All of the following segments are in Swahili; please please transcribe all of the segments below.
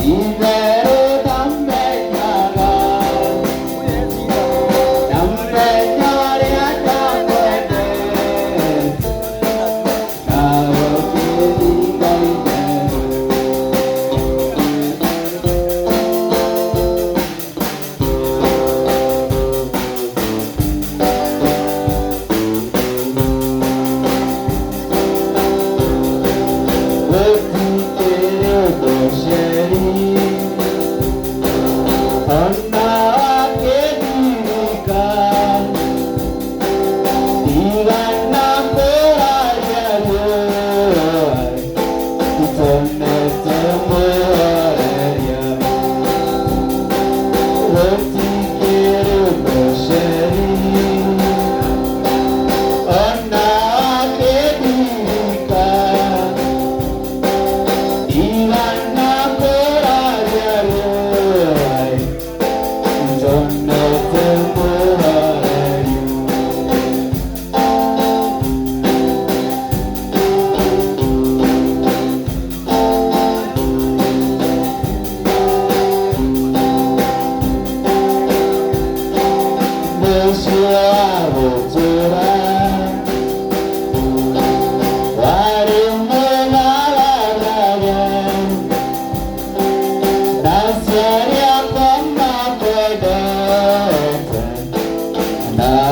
이대로 담배냐가 담배냐리 담배네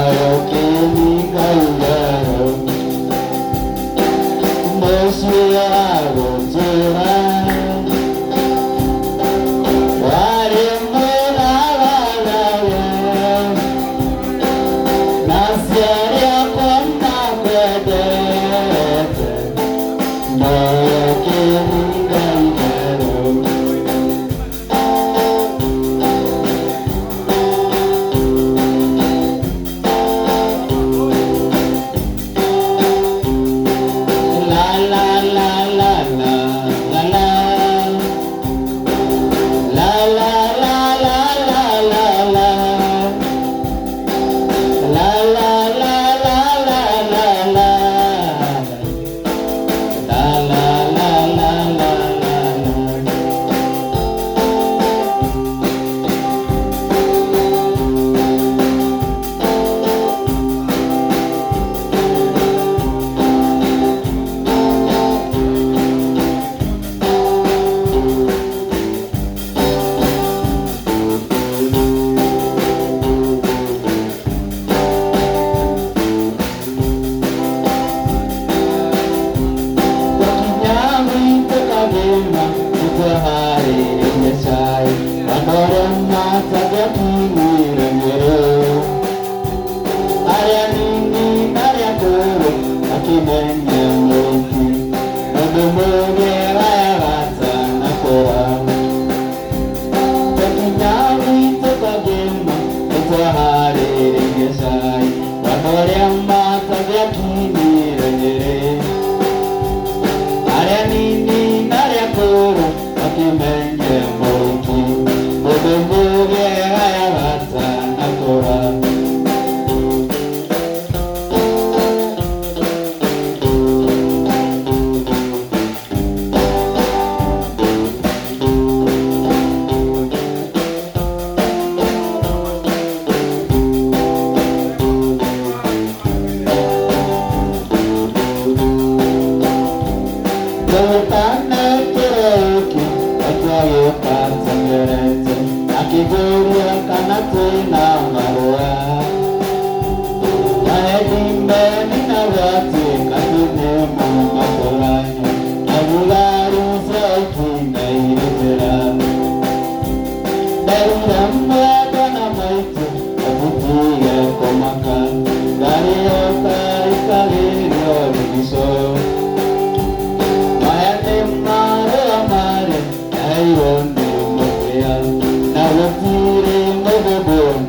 가볍게 네가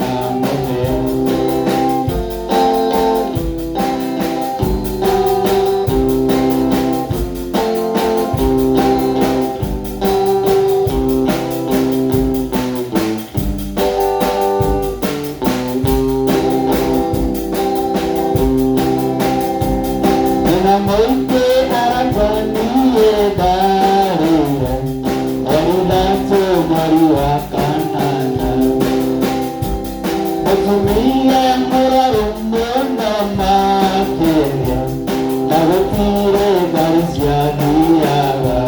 Now Dari wakanana Otumia mura rumuna makiria Nagotire garisia diaga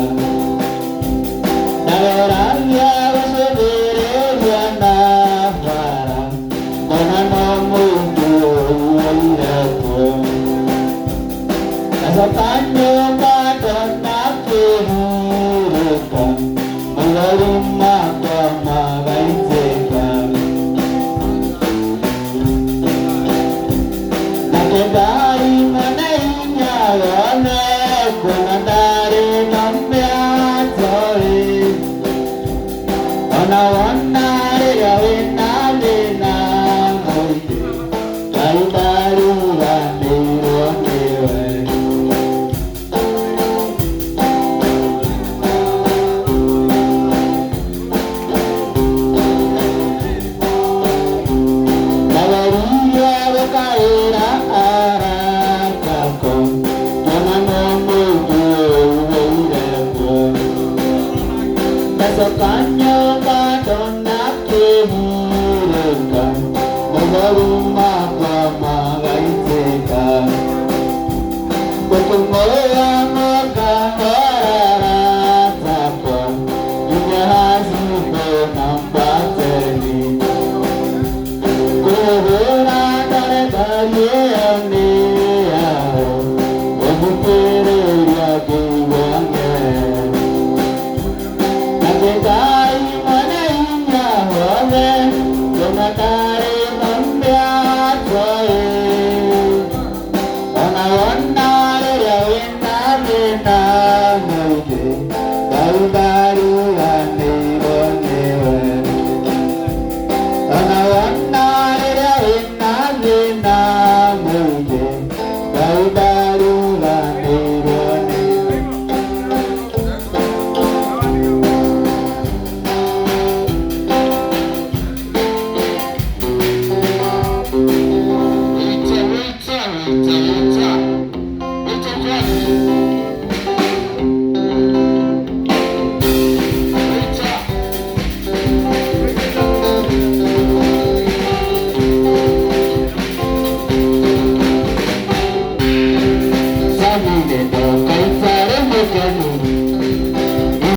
Nagaranya usodere yana para Konano mundu uiraku Nasatanyo kadona kehurika Malaruma kwa magaiteka Nakedari manainya gane Kunandari nambiatori Ona wanare gawina lina moite Kaidaru gane ronewe Kanyo kadona kehureka Magaruma kwa magaiteka Kutumoya makangarara Tako Inyahazi nambateni Kuhura dare bariyani yao Wabukere yagi wange Nakedai manainya hore Donatare nambiatori Ona wanare rawina lina moite Baru-baru gane ronewe Ona wanare rawina lina moite Baru-baru gane ronewe Samine do kaitare mekenu